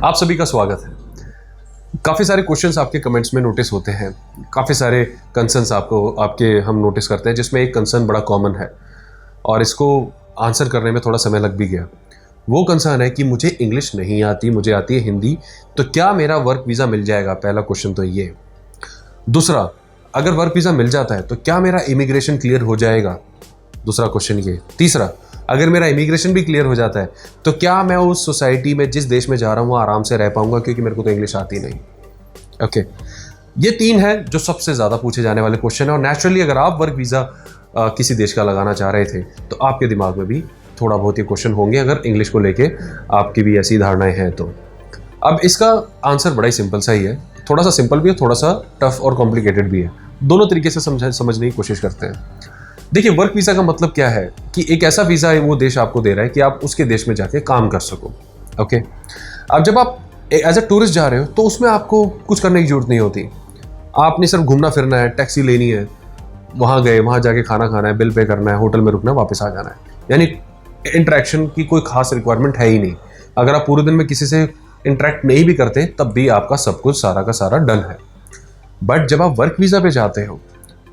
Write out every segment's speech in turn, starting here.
आप सभी का स्वागत है। काफ़ी सारे क्वेश्चंस आपके कमेंट्स में नोटिस होते हैं, काफ़ी सारे कंसर्न्स आपके हम नोटिस करते हैं, जिसमें एक कंसर्न बड़ा कॉमन है और इसको आंसर करने में थोड़ा समय लग भी गया। वो कंसर्न है कि मुझे इंग्लिश नहीं आती, मुझे आती है हिंदी, तो क्या मेरा वर्क वीज़ा मिल जाएगा? पहला क्वेश्चन तो ये। दूसरा, अगर वर्क वीज़ा मिल जाता है तो क्या मेरा इमिग्रेशन क्लियर हो जाएगा? दूसरा क्वेश्चन ये। तीसरा, अगर मेरा इमिग्रेशन भी क्लियर हो जाता है तो क्या मैं उस सोसाइटी में जिस देश में जा रहा हूँ आराम से रह पाऊंगा, क्योंकि मेरे को तो इंग्लिश आती नहीं। ओके, ये तीन है जो सबसे ज़्यादा पूछे जाने वाले क्वेश्चन है। और नेचुरली अगर आप वर्क वीज़ा किसी देश का लगाना चाह रहे थे तो आपके दिमाग में भी थोड़ा बहुत ही क्वेश्चन होंगे, अगर इंग्लिश को लेके आपकी भी ऐसी धारणाएं हैं तो। अब इसका आंसर बड़ा ही सिंपल सा ही है, थोड़ा सा सिंपल भी है, थोड़ा सा टफ और कॉम्प्लिकेटेड भी है। दोनों तरीके से समझने की कोशिश करते हैं। देखिए, वर्क वीज़ा का मतलब क्या है कि एक ऐसा वीज़ा है वो देश आपको दे रहा है कि आप उसके देश में जाके काम कर सको। ओके, अब जब आप एज अ टूरिस्ट जा रहे हो तो उसमें आपको कुछ करने की जरूरत नहीं होती। आपने सिर्फ घूमना फिरना है, टैक्सी लेनी है, वहाँ गए, वहाँ जाके खाना खाना है, बिल पे करना है, होटल में रुकना है, वापस आ जाना है। यानी इंटरेक्शन की कोई खास रिक्वायरमेंट है ही नहीं। अगर आप पूरे दिन में किसी से इंटरेक्ट नहीं भी करते तब भी आपका सब कुछ सारा का सारा डन है। बट जब आप वर्क वीज़ा पे जाते हो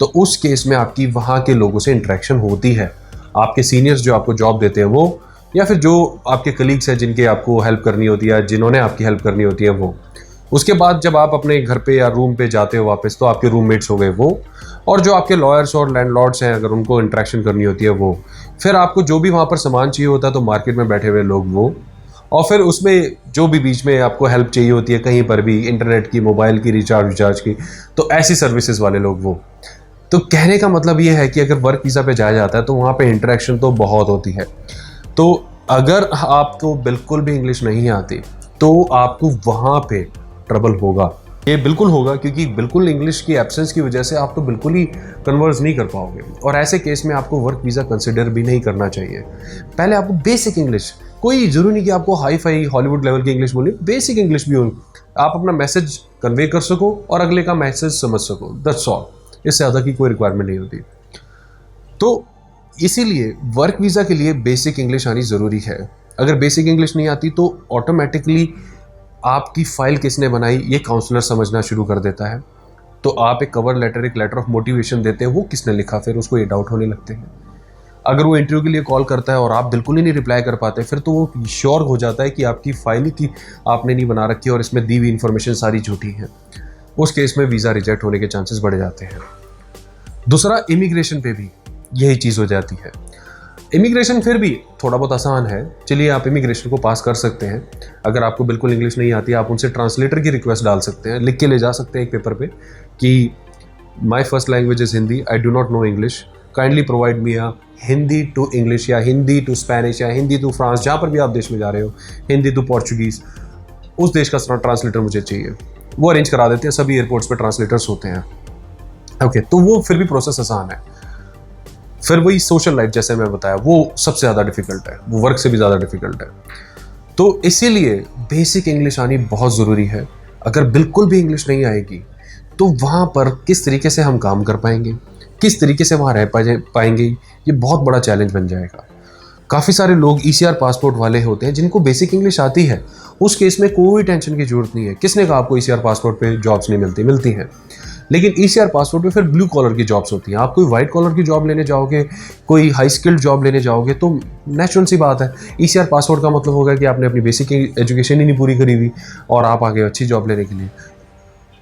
तो उस केस में आपकी वहाँ के लोगों से इंटरेक्शन होती है। आपके सीनियर्स जो आपको जॉब देते हैं वो, या फिर जो आपके कलीग्स हैं जिनके आपको हेल्प करनी होती है, जिन्होंने आपकी हेल्प करनी होती है वो। उसके बाद जब आप अपने घर पे या रूम पे जाते हो वापस, तो आपके रूममेट्स हो गए वो, और जो आपके लॉयर्स और लैंडलॉर्ड्स हैं अगर उनको इंटरेक्शन करनी होती है वो। फिर आपको जो भी वहाँ पर सामान चाहिए होता है तो मार्केट में बैठे हुए लोग वो, और फिर उसमें जो भी बीच में आपको हेल्प चाहिए होती है कहीं पर भी, इंटरनेट की, मोबाइल की, रिचार्ज की, तो ऐसी सर्विसेज वाले लोग वो। तो कहने का मतलब ये है कि अगर वर्क वीज़ा पे जाया जाता है तो वहाँ पे इंटरेक्शन तो बहुत होती है। तो अगर आपको बिल्कुल भी इंग्लिश नहीं आती तो आपको वहाँ पे ट्रबल होगा, ये बिल्कुल होगा, क्योंकि बिल्कुल इंग्लिश की एब्सेंस की वजह से आप तो बिल्कुल ही कन्वर्स नहीं कर पाओगे। और ऐसे केस में आपको वर्क वीज़ा कंसिडर भी नहीं करना चाहिए। पहले आपको बेसिक इंग्लिश, कोई ज़रूरी नहीं कि आपको हाई फाई हॉलीवुड लेवल की इंग्लिश बोली, बेसिक इंग्लिश भी हो, आप अपना मैसेज कन्वे कर सको और अगले का मैसेज समझ सको, दैट्स ऑल। इससे ज़्यादा की कोई रिक्वायरमेंट नहीं होती। तो इसीलिए वर्क वीज़ा के लिए बेसिक इंग्लिश आनी ज़रूरी है। अगर बेसिक इंग्लिश नहीं आती तो ऑटोमेटिकली आपकी फ़ाइल किसने बनाई ये काउंसलर समझना शुरू कर देता है। तो आप एक कवर लेटर, एक लेटर ऑफ मोटिवेशन देते हैं, वो किसने लिखा, फिर उसको ये डाउट होने लगते हैं। अगर वो इंटरव्यू के लिए कॉल करता है और आप बिल्कुल ही नहीं रिप्लाई कर पाते, फिर तो वो श्योर हो जाता है कि आपकी फ़ाइल की आपने नहीं बना रखी और इसमें दी हुई इन्फॉर्मेशन सारी झूठी है। उस केस में वीज़ा रिजेक्ट होने के चांसेस बढ़ जाते हैं। दूसरा, इमिग्रेशन पे भी यही चीज़ हो जाती है। इमिग्रेशन फिर भी थोड़ा बहुत आसान है, चलिए आप इमिग्रेशन को पास कर सकते हैं। अगर आपको बिल्कुल इंग्लिश नहीं आती, आप उनसे ट्रांसलेटर की रिक्वेस्ट डाल सकते हैं, लिख के ले जा सकते हैं एक पेपर पे कि my first language is Hindi, I do not know English, kindly provide me a Hindi to English, या हिंदी टू स्पेनिश, या हिंदी टू फ्रांस, जहाँ पर भी आप देश में जा रहे हो, हिंदी टू पोर्चुगीज़, उस देश का ट्रांसलेटर मुझे चाहिए। वो अरेंज करा देते हैं, सभी एयरपोर्ट्स पे ट्रांसलेटर्स होते हैं। ओके, तो वो फिर भी प्रोसेस आसान है। फिर वही सोशल लाइफ जैसे मैं बताया, वो सबसे ज़्यादा डिफिकल्ट है, वो वर्क से भी ज़्यादा डिफिकल्ट है। तो इसीलिए बेसिक इंग्लिश आनी बहुत ज़रूरी है। अगर बिल्कुल भी इंग्लिश नहीं आएगी तो वहाँ पर किस तरीके से हम काम कर पाएंगे, किस तरीके से वहाँ रह पाएंगे, ये बहुत बड़ा चैलेंज बन जाएगा। काफ़ी सारे लोग ECR पासपोर्ट वाले होते हैं जिनको बेसिक इंग्लिश आती है, उस केस में कोई टेंशन की जरूरत नहीं है। किसने कहा आपको ECR पासपोर्ट पे जॉब्स नहीं मिलती? मिलती हैं, लेकिन ECR पासपोर्ट पे फिर ब्लू कॉलर की जॉब्स होती हैं। आप कोई वाइट कॉलर की जॉब लेने जाओगे, कोई हाई स्किल्ड जॉब लेने जाओगे, तो नेचुरल सी बात है, ECR पासपोर्ट का मतलब होगा कि आपने अपनी बेसिक एजुकेशन ही नहीं पूरी करी हुई और आप आगे अच्छी जॉब लेने के लिए।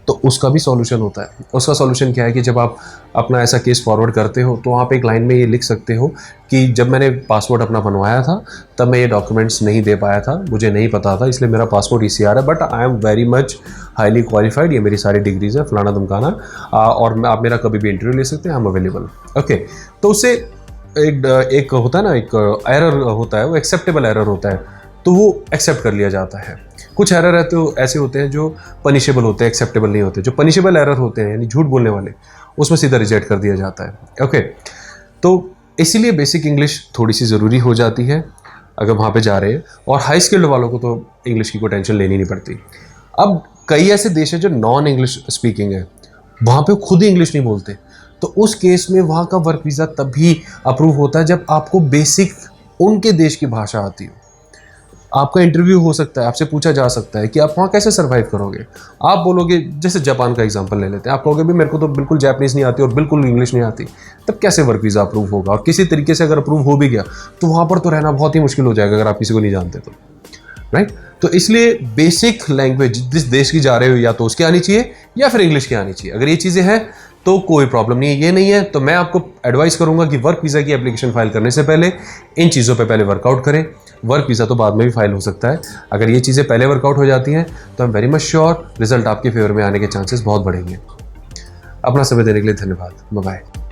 तो उसका भी सॉल्यूशन होता है। उसका सॉल्यूशन क्या है कि जब आप अपना ऐसा केस फॉरवर्ड करते हो तो वहाँ पे एक लाइन में ये लिख सकते हो कि जब मैंने पासपोर्ट अपना बनवाया था तब मैं ये डॉक्यूमेंट्स नहीं दे पाया था, मुझे नहीं पता था, इसलिए मेरा पासपोर्ट ECR है, but I am very much highly qualified, ये मेरी सारी डिग्रीज है, फलाना धमकाना, और आप मेरा कभी भी इंटरव्यू ले सकते हैं, आई एम अवेलेबल। ओके, तो उससे एक होता है ना, एक एरर होता है, वो एक्सेप्टेबल एरर होता है, तो वो एक्सेप्ट कर लिया जाता है। कुछ एरर है तो ऐसे होते हैं जो पनिशेबल होते हैं, एक्सेप्टेबल नहीं होते। जो पनिशेबल एरर होते हैं यानी झूठ बोलने वाले, उसमें सीधा रिजेक्ट कर दिया जाता है। ओके, तो इसीलिए बेसिक इंग्लिश थोड़ी सी ज़रूरी हो जाती है अगर वहाँ पे जा रहे हैं। और हाई स्किल्ड वालों को तो इंग्लिश की कोई टेंशन लेनी नहीं पड़ती। अब कई ऐसे देश हैं जो नॉन इंग्लिश स्पीकिंग है, वहाँ पे खुद ही इंग्लिश नहीं बोलते, तो उस केस में वहाँ का वर्क वीज़ा तभी अप्रूव होता है जब आपको बेसिक उनके देश की भाषा आती हो। आपका इंटरव्यू हो सकता है, आपसे पूछा जा सकता है कि आप वहाँ कैसे सर्वाइव करोगे। आप बोलोगे, जैसे जापान का एग्जांपल ले लेते हैं, आप कहोगे भी मेरे को तो बिल्कुल जापानीज़ नहीं आती और बिल्कुल इंग्लिश नहीं आती, तब कैसे वर्क वीज़ा अप्रूव होगा। और किसी तरीके से अगर अप्रूव हो भी गया तो वहाँ पर तो रहना बहुत ही मुश्किल हो जाएगा अगर आप किसी को नहीं जानते तो, राइट। तो इसलिए बेसिक लैंग्वेज जिस देश की जा रहे हो या तो उसकी आनी चाहिए या फिर इंग्लिश की आनी चाहिए। अगर ये चीज़ें हैं तो कोई प्रॉब्लम नहीं है। ये नहीं है तो मैं आपको एडवाइस करूंगा कि वर्क वीज़ा की एप्लीकेशन फाइल करने से पहले इन चीज़ों पे पहले वर्कआउट करें। वर्क वीज़ा तो बाद में भी फाइल हो सकता है। अगर ये चीज़ें पहले वर्कआउट हो जाती हैं तो I am very much sure result आपके फेवर में आने के चांसेस बहुत बढ़ेंगे। अपना समय देने के लिए धन्यवाद। Bye bye.